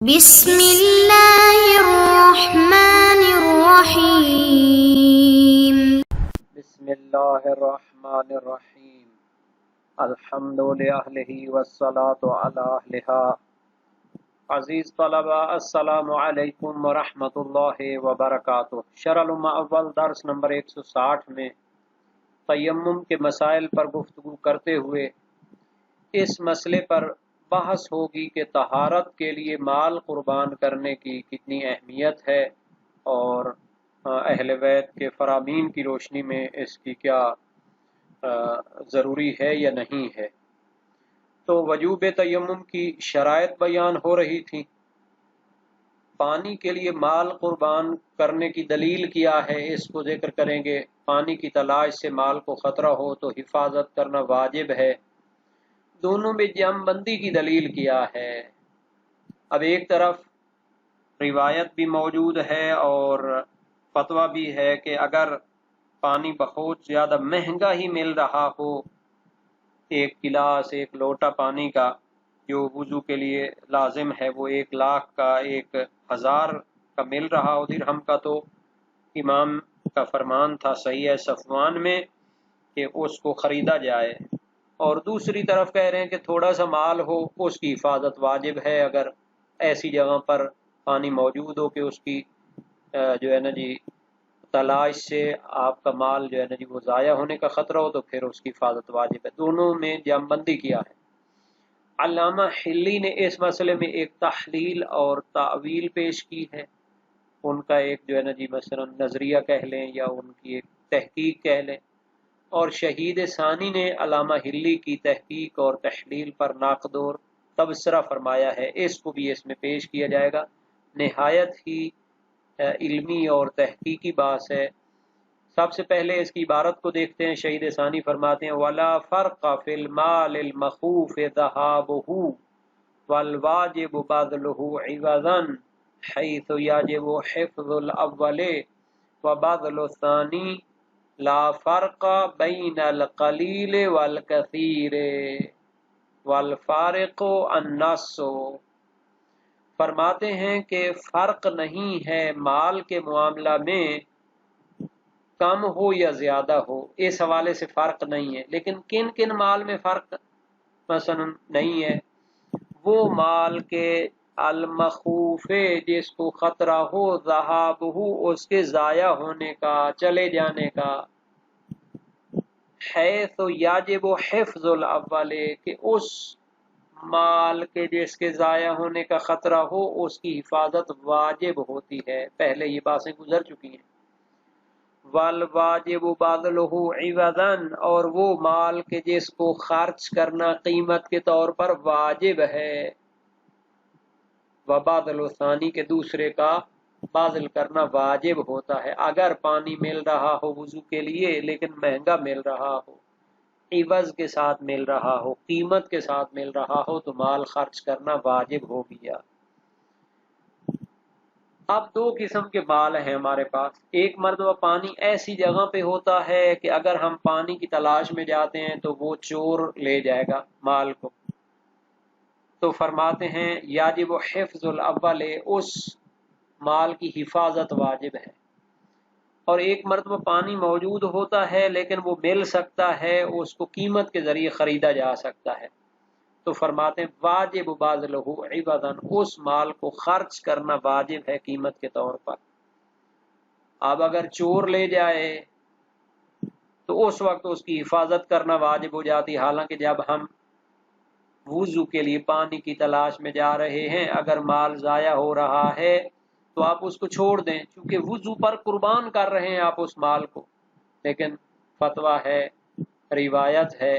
بسم اللہ الرحمن الرحیم۔ بسم اللہ الرحمن الرحیم۔ الحمد للہ والصلاة علی اہلہا۔ عزیز طلبہ، السلام علیکم ورحمۃ اللہ وبرکاتہ۔ شرح الامہ اول درس نمبر 160 میں تیمم کے مسائل پر گفتگو کرتے ہوئے اس مسئلے پر بحث ہوگی کہ طہارت کے لیے مال قربان کرنے کی کتنی اہمیت ہے اور اہل بیت کے فرامین کی روشنی میں اس کی کیا ضروری ہے یا نہیں ہے۔ تو وجوب تیمم کی شرائط بیان ہو رہی تھی۔ پانی کے لیے مال قربان کرنے کی دلیل کیا ہے، اس کو ذکر کریں گے۔ پانی کی تلاش سے مال کو خطرہ ہو تو حفاظت کرنا واجب ہے۔ دونوں میں جم بندی کی دلیل کیا ہے۔ اب ایک طرف روایت بھی موجود ہے اور فتویٰ بھی ہے کہ اگر پانی بہت زیادہ مہنگا ہی مل رہا ہو، ایک گلاس ایک لوٹا پانی کا جو وضو کے لیے لازم ہے وہ 1,00,000 کا 1,000 کا مل رہا ہو درہم کا، تو امام کا فرمان تھا صحیح صفوان میں کہ اس کو خریدا جائے۔ اور دوسری طرف کہہ رہے ہیں کہ تھوڑا سا مال ہو اس کی حفاظت واجب ہے، اگر ایسی جگہ پر پانی موجود ہو کہ اس کی جو ہے نا جی تلاش سے آپ کا مال جو ہے نا جی وہ ضائع ہونے کا خطرہ ہو تو پھر اس کی حفاظت واجب ہے۔ دونوں میں جم بندی کیا ہے۔ علامہ حلی نے اس مسئلے میں ایک تحلیل اور تعویل پیش کی ہے۔ ان کا ایک جو ہے نا جی مثلا نظریہ کہہ لیں یا ان کی ایک تحقیق کہہ لیں، اور شہید ثانی نے علامہ حلی کی تحقیق اور تحلیل پر نقد اور تبصرہ فرمایا ہے، اس کو بھی اس میں پیش کیا جائے گا۔ نہایت ہی علمی اور تحقیقی بات ہے۔ سب سے پہلے اس کی عبارت کو دیکھتے ہیں۔ شہید ثانی فرماتے ہیں وَلَا فَرْقَ فِي الْمَالِ الْمَخُوفِ ذَهَابُهُ وَالْوَاجِبُ بَذْلُهُ عِوَضًا حَيْثُ يَجِبُ حِفْظُ الْأَوَّلِ وَبَذْلُ الثَّانِي لا فرق بین القلیل والکثیر والفارق النص۔ فرماتے ہیں کہ فرق نہیں ہے مال کے معاملہ میں، کم ہو یا زیادہ ہو، اس حوالے سے فرق نہیں ہے، لیکن کن کن مال میں فرق مثلا نہیں ہے؟ وہ مال کے المخوف جس کو خطرہ ہو، ذہابہ اس کے ضائع ہونے کا، چلے جانے کا، حیث یاجب حفظ الاول کہ اس مال کے جس کے ضائع ہونے کا خطرہ ہو اس کی حفاظت واجب ہوتی ہے۔ پہلے یہ باتیں گزر چکی ہیں۔ والواجب بذلہ عوضا اور وہ مال کے جس کو خرچ کرنا قیمت کے طور پر واجب ہے، وبذل الثانی کے دوسرے کا باذل کرنا واجب ہوتا ہے۔ اگر پانی مل رہا ہو وضو کے لیے لیکن مہنگا مل رہا ہو، عوض کے ساتھ مل رہا ہو، قیمت کے ساتھ مل رہا ہو تو مال خرچ کرنا واجب ہو گیا۔ اب دو قسم کے مال ہیں ہمارے پاس۔ ایک مرتبہ پانی ایسی جگہ پہ ہوتا ہے کہ اگر ہم پانی کی تلاش میں جاتے ہیں تو وہ چور لے جائے گا مال کو، تو فرماتے ہیں یاجب حفظ الاول اس مال کی حفاظت واجب ہے۔ اور ایک مرتبہ پانی موجود ہوتا ہے لیکن وہ مل سکتا ہے، اس کو قیمت کے ذریعے خریدا جا سکتا ہے، تو فرماتے ہیں واجب بذلہ عوضا اس مال کو خرچ کرنا واجب ہے قیمت کے طور پر۔ اب اگر چور لے جائے تو اس وقت اس کی حفاظت کرنا واجب ہو جاتی، حالانکہ جب ہم وضو کے لیے پانی کی تلاش میں جا رہے ہیں اگر مال ضائع ہو رہا ہے تو آپ اس کو چھوڑ دیں، چونکہ وضو پر قربان کر رہے ہیں آپ اس مال کو۔ لیکن فتویٰ ہے، روایت ہے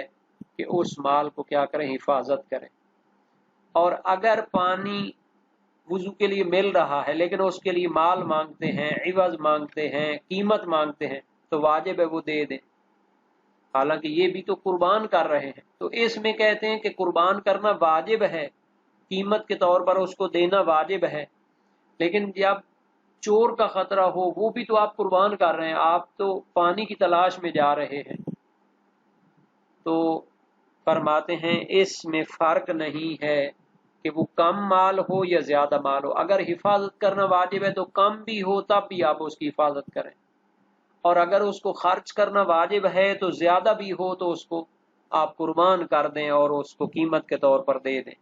کہ اس مال کو کیا کریں، حفاظت کریں۔ اور اگر پانی وضو کے لیے مل رہا ہے لیکن اس کے لیے مال مانگتے ہیں، عوض مانگتے ہیں، قیمت مانگتے ہیں، تو واجب ہے وہ دے دیں، حالانکہ یہ بھی تو قربان کر رہے ہیں۔ تو اس میں کہتے ہیں کہ قربان کرنا واجب ہے، قیمت کے طور پر اس کو دینا واجب ہے، لیکن جب چور کا خطرہ ہو وہ بھی تو آپ قربان کر رہے ہیں، آپ تو پانی کی تلاش میں جا رہے ہیں۔ تو فرماتے ہیں اس میں فرق نہیں ہے کہ وہ کم مال ہو یا زیادہ مال ہو. اگر حفاظت کرنا واجب ہے تو کم بھی ہو تب بھی آپ اس کی حفاظت کریں، اور اگر اس کو خرچ کرنا واجب ہے تو زیادہ بھی ہو تو اس کو آپ قربان کر دیں اور اس کو قیمت کے طور پر دے دیں.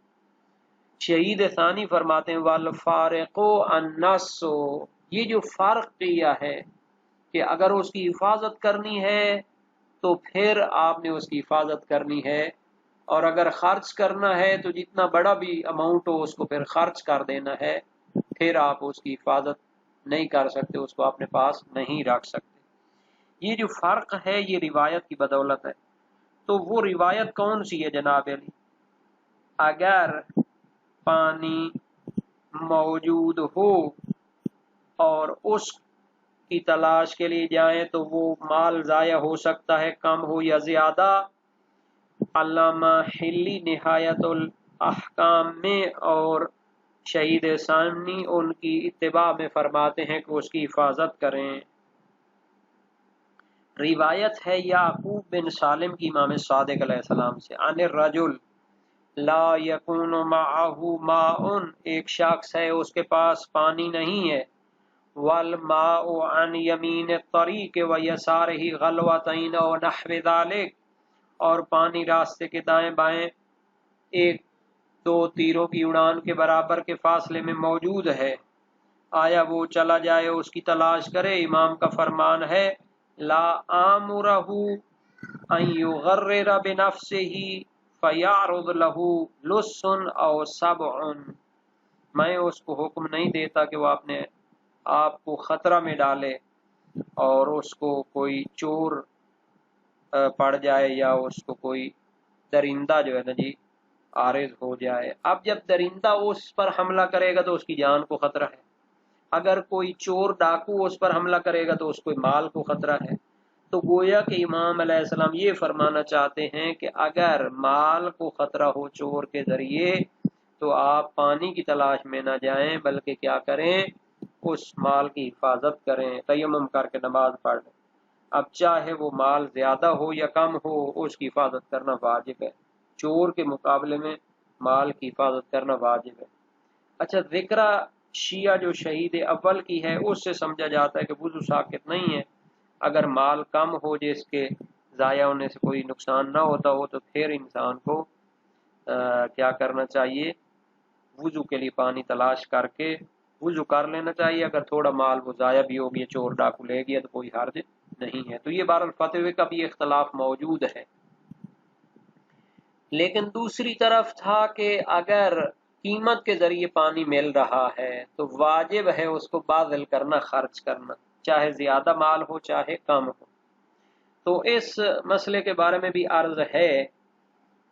شہید ثانی فرماتے ہیں والفارق النص، یہ جو فرق کیا ہے کہ اگر اس کی حفاظت کرنی ہے تو پھر آپ نے اس کی حفاظت کرنی ہے، اور اگر خرچ کرنا ہے تو جتنا بڑا بھی اماؤنٹ ہو اس کو پھر خرچ کر دینا ہے، پھر آپ اس کی حفاظت نہیں کر سکتے، اس کو اپنے پاس نہیں رکھ سکتے. یہ جو فرق ہے یہ روایت کی بدولت ہے. تو وہ روایت کون سی ہے جناب علی؟ اگر پانی موجود ہو اور اس کی تلاش کے لیے جائیں تو وہ مال ضائع ہو سکتا ہے، کم ہو یا زیادہ. علامہ حلی نہایت الاحکام میں اور شہید ثانی ان کی اتباع میں فرماتے ہیں کہ اس کی حفاظت کریں. روایت ہے یعقوب بن سالم کی امام صادق علیہ السلام سے، عن الرجل لا یکون معه ماء، ایک شخص ہے اس کے پاس پانی نہیں ہے، والماء عن یمین الطریق ویسارہ غلوتین و نحو ذلک، اور پانی راستے کے دائیں بائیں ایک دو تیروں کی اڑان کے برابر کے فاصلے میں موجود ہے. آیا وہ چلا جائے اس کی تلاش کرے؟ امام کا فرمان ہے لا آمرہ ان یغرر بنفسہ فیعرض له لص او سبع، میں اس کو حکم نہیں دیتا کہ وہ اپنے آپ کو خطرہ میں ڈالے اور اس کو کوئی چور پڑ جائے یا اس کو کوئی درندہ جو ہے نا جی عارض ہو جائے. اب جب درندہ اس پر حملہ کرے گا تو اس کی جان کو خطرہ ہے، اگر کوئی چور ڈاکو اس پر حملہ کرے گا تو اس کو مال کو خطرہ ہے. تو گویا کہ امام علیہ السلام یہ فرمانا چاہتے ہیں کہ اگر مال کو خطرہ ہو چور کے ذریعے تو آپ پانی کی تلاش میں نہ جائیں بلکہ کیا کریں، اس مال کی حفاظت کریں، تیمم کر کے نماز پڑھ لیں. اب چاہے وہ مال زیادہ ہو یا کم ہو اس کی حفاظت کرنا واجب ہے، چور کے مقابلے میں مال کی حفاظت کرنا واجب ہے. اچھا، ذکر شیعہ جو شہید اول کی ہے اس سے سمجھا جاتا ہے کہ وضو ساقط نہیں ہے. اگر مال کم ہو جس کے ضائع ہونے سے کوئی نقصان نہ ہوتا ہو تو پھر انسان کو کیا کرنا چاہیے، وضو کے لیے پانی تلاش کر کے وضو کر لینا چاہیے. اگر تھوڑا مال وہ ضائع بھی ہو گیا، چور ڈاکو لے گیا تو کوئی حرج نہیں ہے. تو یہ بہرحال فتوی کا بھی اختلاف موجود ہے. لیکن دوسری طرف تھا کہ اگر قیمت کے ذریعے پانی مل رہا ہے تو واجب ہے اس کو باذل کرنا، خرچ کرنا، چاہے زیادہ مال ہو چاہے کم ہو. تو اس مسئلے کے بارے میں بھی عرض ہے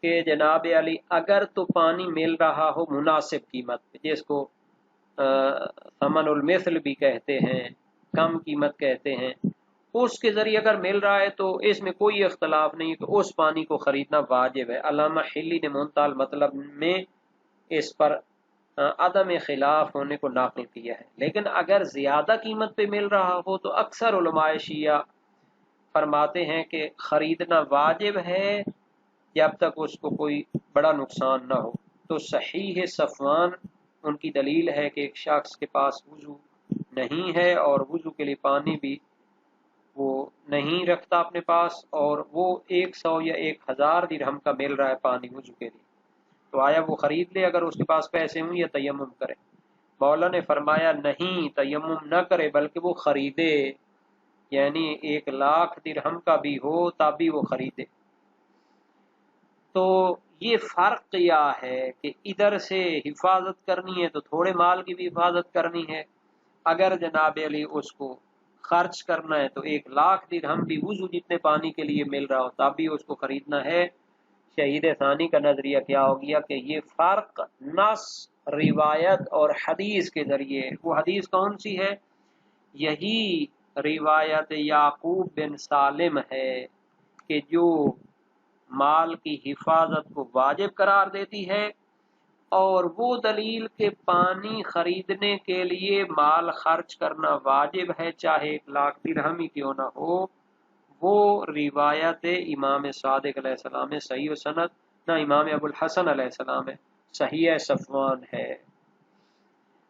کہ جناب علی اگر تو پانی مل رہا ہو مناسب قیمت پہ، جس کو ثمن المثل بھی کہتے ہیں، کم قیمت کہتے ہیں، اس کے ذریعے اگر مل رہا ہے تو اس میں کوئی اختلاف نہیں کہ اس پانی کو خریدنا واجب ہے. علامہ حلی نے منتہی المطلب میں اس پر عدم خلاف ہونے کو ناقل کیا ہے. لیکن اگر زیادہ قیمت پہ مل رہا ہو تو اکثر علماء شیعہ فرماتے ہیں کہ خریدنا واجب ہے جب تک اس کو کوئی بڑا نقصان نہ ہو. تو صحیح صفوان ان کی دلیل ہے کہ ایک شخص کے پاس وضو نہیں ہے اور وضو کے لیے پانی بھی وہ نہیں رکھتا اپنے پاس، اور وہ 100 یا 1000 درہم کا مل رہا ہے پانی وضو کے لیے، تو آیا وہ خرید لے اگر اس کے پاس پیسے ہوں یا تیمم کرے؟ مولا نے فرمایا نہیں، تیمم نہ کرے بلکہ وہ خریدے، یعنی 1,00,000 درہم کا بھی ہو تب بھی وہ خریدے. تو یہ فرق کیا ہے کہ ادھر سے حفاظت کرنی ہے تو تھوڑے مال کی بھی حفاظت کرنی ہے، اگر جناب علی اس کو خرچ کرنا ہے تو 1,00,000 درہم بھی وضو جتنے پانی کے لیے مل رہا ہو تب بھی اس کو خریدنا ہے. شہید ثانی کا نظریہ کیا ہو گیا کہ یہ فرق نص، روایت اور حدیث کے ذریعے. وہ حدیث کون سی ہے؟ یہی روایت یعقوب بن سالم ہے کہ جو مال کی حفاظت کو واجب قرار دیتی ہے، اور وہ دلیل کہ پانی خریدنے کے لیے مال خرچ کرنا واجب ہے چاہے 1,00,000 درہم ہی کیوں نہ ہو، وہ روایت امام صادق علیہ السلام ہے، صحیح و سند، نہ امام ابو الحسن علیہ السلام ہے. صحیح صفوان ہے۔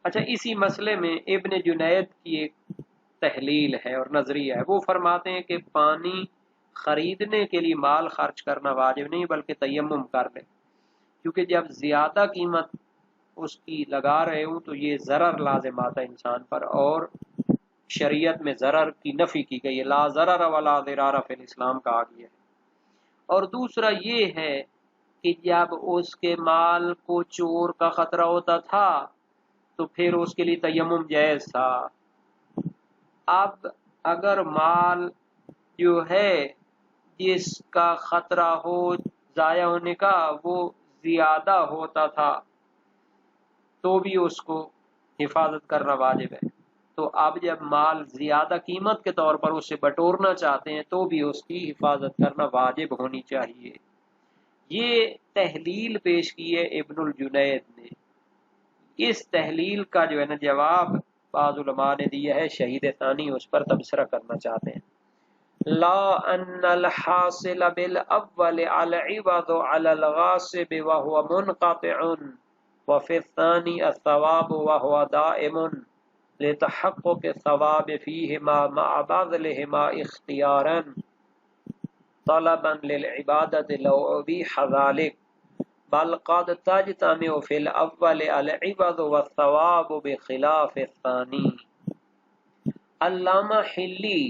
اچھا، اسی مسئلے میں ابن جنید کی ایک تحلیل ہے اور نظریہ ہے۔ وہ فرماتے ہیں کہ پانی خریدنے کے لیے مال خرچ کرنا واجب نہیں بلکہ تیمم کر لے، کیونکہ جب زیادہ قیمت اس کی لگا رہے ہوں تو یہ ضرر لازم آتا ہے انسان پر، اور شریعت میں ضرر کی نفی کی گئی ہے، لا ضرر ولا ضرار فی الاسلام کہا گیا ہے۔ اور دوسرا یہ ہے کہ جب اس کے مال کو چور کا خطرہ ہوتا تھا تو پھر اس کے لیے تیمم جائز تھا۔ اب اگر مال جو ہے جس کا خطرہ ہو ضائع ہونے کا وہ زیادہ ہوتا تھا تو بھی اس کو حفاظت کرنا واجب ہے، تو اب جب مال زیادہ قیمت کے طور پر اسے بٹورنا چاہتے ہیں تو بھی اس کی حفاظت کرنا واجب ہونی چاہیے۔ یہ تحلیل پیش کی ہے ابن الجنید نے۔ اس تحلیل کا جو ہے نا جواب بعض علماء نے دیا ہے، شہید ثانی اس پر تبصرہ کرنا چاہتے ہیں۔ لا ان الحاصل بالاول العوض على الغاصب وهو منقطع وفي الثاني الثواب وهو دائم لتحقق الثواب فيهما مع بذلهما اختيارا طلبا للعبادة لو أبيح ذلك بل قد تجتمع في الاول العوض والثواب بخلاف الثاني۔ علامہ حلی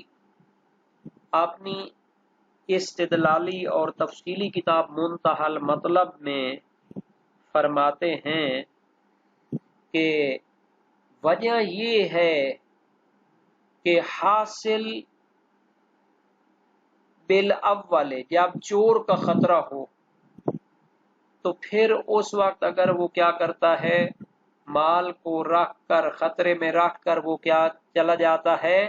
اپنی استدلالی اور تفصیلی کتاب منتہی المطلب میں فرماتے ہیں کہ وجہ یہ ہے کہ حاصل بالاول جب چور کا خطرہ ہو تو پھر اس وقت اگر وہ کیا کرتا ہے، مال کو رکھ کر خطرے میں رکھ کر وہ کیا چلا جاتا ہے،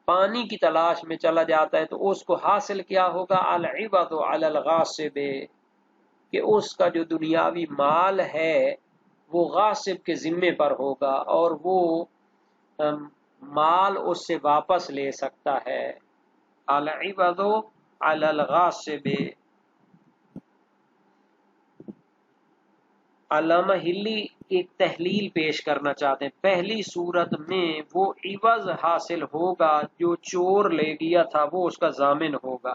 پانی کی تلاش میں چلا جاتا ہے، تو اس کو حاصل کیا ہوگا، العوض علی الغاصب، کہ اس کا جو دنیاوی مال ہے وہ غاصب کے ذمے پر ہوگا اور وہ مال اس سے واپس لے سکتا ہے۔ العوض علی الغاصب۔ علامہ ہلی ایک تحلیل پیش کرنا چاہتے ہیں۔ پہلی صورت میں وہ عوض حاصل ہوگا جو چور لے گیا تھا، وہ اس کا ضامن ہوگا،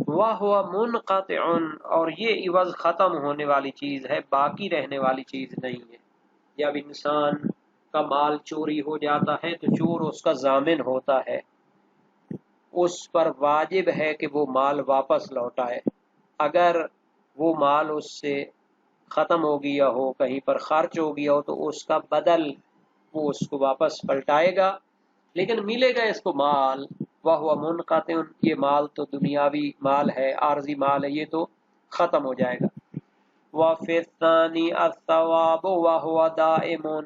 وَهُوَ مُنْقَطِعٌ، اور یہ عوض ختم ہونے والی چیز ہے، باقی رہنے والی چیز نہیں ہے۔ جب انسان کا مال چوری ہو جاتا ہے تو چور اس کا ضامن ہوتا ہے، اس پر واجب ہے کہ وہ مال واپس لوٹائے۔ اگر وہ مال اس سے ختم ہو گیا ہو، کہیں پر خرچ ہو گیا ہو، تو اس کا بدل وہ اس کو واپس پلٹائے گا، لیکن ملے گا اس کو مال۔ وَهُوَ مُنْقَطِعٌ، یہ مال تو دنیاوی مال ہے، عارضی مال ہے، یہ تو ختم ہو جائے گا۔ وَفِي الثَّانِي الثَّوَابُ وَهُوَ دَائِمٌ،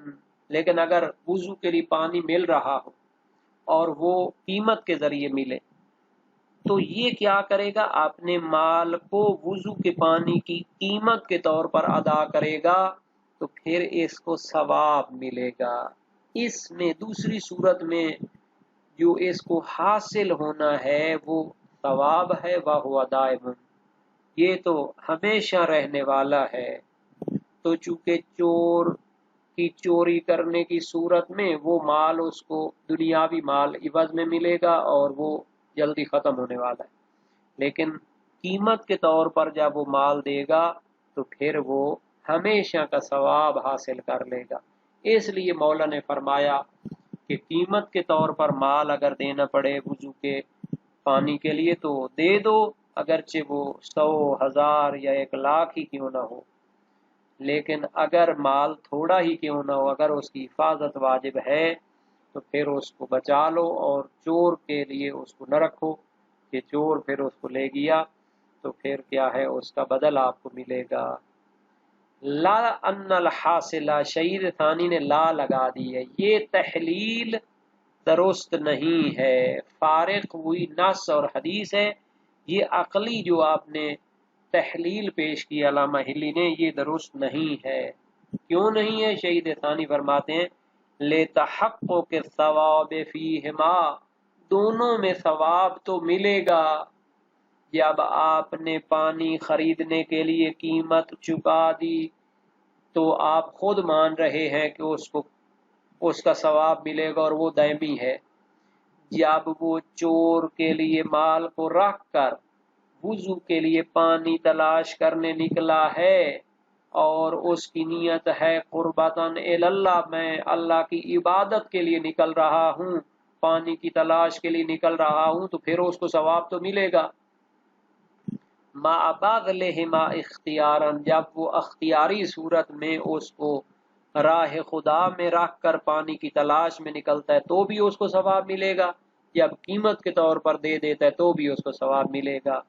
لیکن اگر وضو کے لیے پانی مل رہا ہو اور وہ قیمت کے ذریعے ملے تو یہ کیا کرے گا، اپنے مال کو وضو کے پانی کی قیمت کے طور پر ادا کرے گا تو پھر اس کو ثواب ملے گا۔ اس میں دوسری صورت میں جو اس کو حاصل ہونا ہے وہ ثواب ہے، وَهُوَ دائم، یہ تو ہمیشہ رہنے والا ہے۔ تو چونکہ چور کی چوری کرنے کی صورت میں وہ مال اس کو دنیاوی مال عوض میں ملے گا اور وہ جلدی ختم ہونے والا ہے، لیکن قیمت کے طور پر جب وہ مال دے گا تو پھر وہ ہمیشہ کا ثواب حاصل کر لے گا۔ اس لیے مولا نے فرمایا کہ قیمت کے طور پر مال اگر دینا پڑے وضو کے پانی کے لیے تو دے دو، اگرچہ وہ 100، 1000 یا 1,00,000 ہی کیوں نہ ہو، لیکن اگر مال تھوڑا ہی کیوں نہ ہو، اگر اس کی حفاظت واجب ہے تو پھر اس کو بچا لو اور چور کے لیے اس کو نہ رکھو کہ چور پھر اس کو لے گیا تو پھر کیا ہے، اس کا بدل آپ کو ملے گا۔ لا ان الحاصل، شہید ثانی نے لا لگا دی ہے، یہ تحلیل درست نہیں ہے، فارق ہوئی نص اور حدیث ہے، یہ عقلی جو آپ نے تحلیل پیش کی علامہ ہلی نے یہ درست نہیں ہے۔ کیوں نہیں ہے؟ شہید ثانی فرماتے ہیں جب آپ نے پانی خریدنے کے لیے قیمت چکا دی تو آپ خود مان رہے ہیں کہ اس کا ثواب ملے گا اور وہ دائمی ہے۔ جب وہ چور کے لیے مال کو رکھ کر وضو کے لیے پانی تلاش کرنے نکلا ہے اور اس کی نیت ہے قربتاً اللہ، میں اللہ کی عبادت کے لیے نکل رہا ہوں، پانی کی تلاش کے لیے نکل رہا ہوں، تو پھر اس کو ثواب تو ملے گا۔ ما بغلہما اختیاراً، جب وہ اختیاری صورت میں اس کو راہ خدا میں رکھ کر پانی کی تلاش میں نکلتا ہے تو بھی اس کو ثواب ملے گا، جب قیمت کے طور پر دے دیتا ہے تو بھی اس کو ثواب ملے گا۔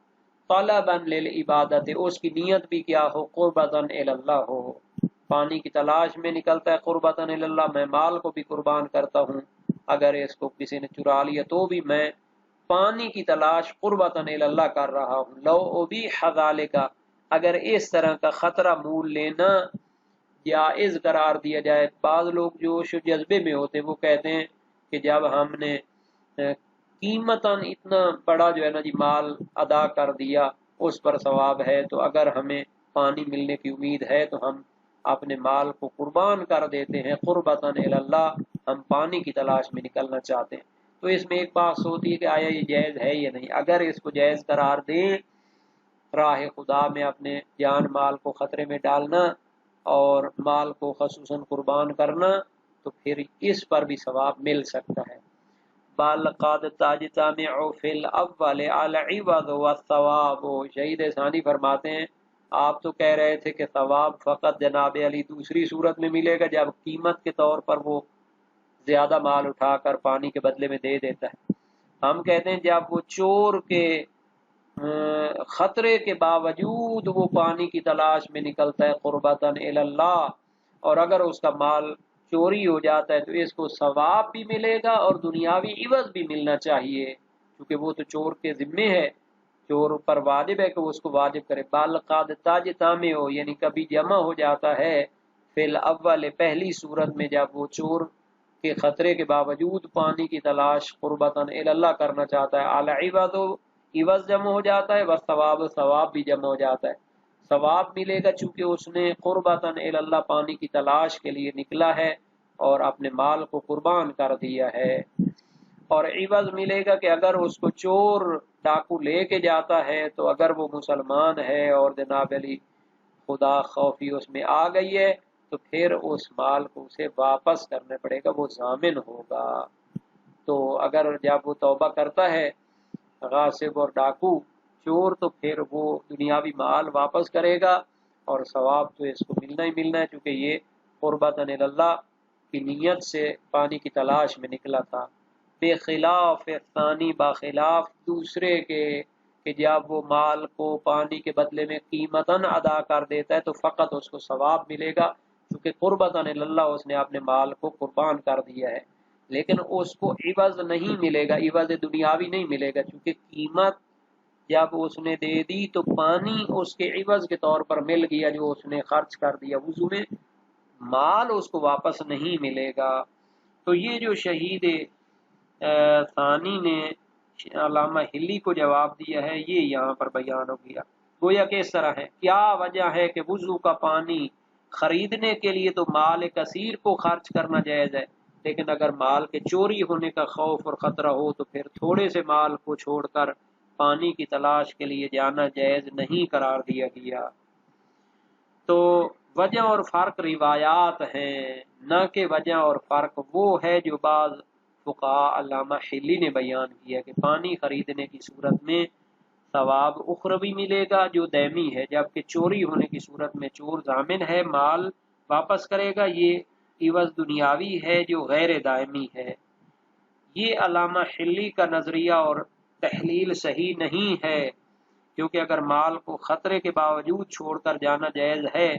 طلباً للعبادت، اس کی نیت بھی کیا ہو، قربتاً اللہ ہو، پانی کی تلاش میں نکلتا ہے قربتاً اللہ، میں مال کو بھی قربان کرتا ہوں، اگر اس کو کسی نے چرا لیا تو بھی میں پانی کی تلاش قربتاً اللہ کر رہا ہوں۔ لو ابیح ذالک، اگر اس طرح کا خطرہ مول لینا جائز قرار دیا جائے۔ بعض لوگ جو جذبے میں ہوتے ہیں وہ کہتے ہیں کہ جب ہم نے قیمتاً اتنا بڑا جو ہے نا جی مال ادا کر دیا اس پر ثواب ہے، تو اگر ہمیں پانی ملنے کی امید ہے تو ہم اپنے مال کو قربان کر دیتے ہیں قربتاً اللہ، ہم پانی کی تلاش میں نکلنا چاہتے ہیں۔ تو اس میں ایک بات ہوتی ہے کہ آیا یہ جائز ہے یا نہیں۔ اگر اس کو جائز قرار دیں، راہ خدا میں اپنے جان مال کو خطرے میں ڈالنا اور مال کو خصوصاً قربان کرنا، تو پھر اس پر بھی ثواب مل سکتا ہے۔ بل قد تجتمع فی الاول العوض والثواب، شہید ثانی فرماتے ہیں آپ تو کہہ رہے تھے کہ ثواب فقط جناب علی دوسری صورت میں ملے گا جب قیمت کے طور پر وہ زیادہ مال اٹھا کر پانی کے بدلے میں دے دیتا ہے۔ ہم کہتے ہیں جب وہ چور کے خطرے کے باوجود وہ پانی کی تلاش میں نکلتا ہے قربتاً اللہ، اور اگر اس کا مال چوری ہو جاتا ہے تو اس کو ثواب بھی ملے گا اور دنیاوی عوض بھی ملنا چاہیے، کیونکہ وہ تو چور کے ذمے ہے، چور پر واجب ہے کہ وہ اس کو واجب کرے۔ بل قد تجتمع ہو، یعنی کبھی جمع ہو جاتا ہے فی الاول، پہلی صورت میں جب وہ چور کے خطرے کے باوجود پانی کی تلاش قربتاً اللہ کرنا چاہتا ہے، العوض، عوض جمع ہو جاتا ہے، والثواب، ثواب بھی جمع ہو جاتا ہے۔ ثواب ملے گا چونکہ اس نے قربتاً اللہ پانی کی تلاش کے لیے نکلا ہے اور اپنے مال کو قربان کر دیا ہے، اور عوض ملے گا کہ اگر اس کو چور ڈاکو لے کے جاتا ہے تو اگر وہ مسلمان ہے اور جناب علی خدا خوفی اس میں آ گئی ہے تو پھر اس مال کو اسے واپس کرنے پڑے گا، وہ ضامن ہوگا۔ تو اگر جب وہ توبہ کرتا ہے غاصب اور ڈاکو چور، تو پھر وہ دنیاوی مال واپس کرے گا اور ثواب تو اس کو ملنا ہی ملنا ہے، چونکہ یہ قربتاً اللہ کی نیت سے پانی کی تلاش میں نکلا تھا۔ بے خلاف ثانی، باخلاف دوسرے کے، کہ جب وہ مال کو پانی کے بدلے میں قیمتاً ادا کر دیتا ہے تو فقط اس کو ثواب ملے گا، کیونکہ قربتاً اللہ اس نے اپنے مال کو قربان کر دیا ہے، لیکن اس کو عوض نہیں ملے گا، عوض دنیاوی نہیں ملے گا، کیونکہ قیمت جب اس نے دے دی تو پانی اس کے عوض کے طور پر مل گیا جو اس نے خرچ کر دیا وضو میں، مال اس کو واپس نہیں ملے گا۔ تو یہ جو شہید ثانی نے علامہ ہلی کو جواب دیا ہے یہ یہاں پر بیان ہو گیا۔ گویا کہ اس طرح ہے، کیا وجہ ہے کہ وضو کا پانی خریدنے کے لیے تو مال کثیر کو خرچ کرنا جائز ہے، لیکن اگر مال کے چوری ہونے کا خوف اور خطرہ ہو تو پھر تھوڑے سے مال کو چھوڑ کر پانی کی تلاش کے لیے جانا جائز نہیں قرار دیا گیا۔ تو وجہ اور فرق روایات ہیں، نہ کہ وجہ اور فرق وہ ہے جو بعض فقہاء علامہ حلی نے بیان کیا کہ پانی خریدنے کی صورت میں ثواب اخروی ملے گا جو دائمی ہے، جبکہ چوری ہونے کی صورت میں چور ضامن ہے، مال واپس کرے گا، یہ عوض دنیاوی ہے جو غیر دائمی ہے۔ یہ علامہ حلی کا نظریہ اور تحلیل صحیح نہیں ہے، کیونکہ اگر مال کو خطرے کے باوجود چھوڑ کر جانا جائز ہے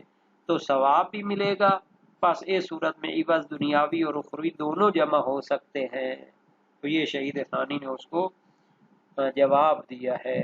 تو ثواب بھی ملے گا، پس اس صورت میں عوض دنیاوی اور اخروی دونوں جمع ہو سکتے ہیں۔ تو یہ شہید ثانی نے اس کو جواب دیا ہے۔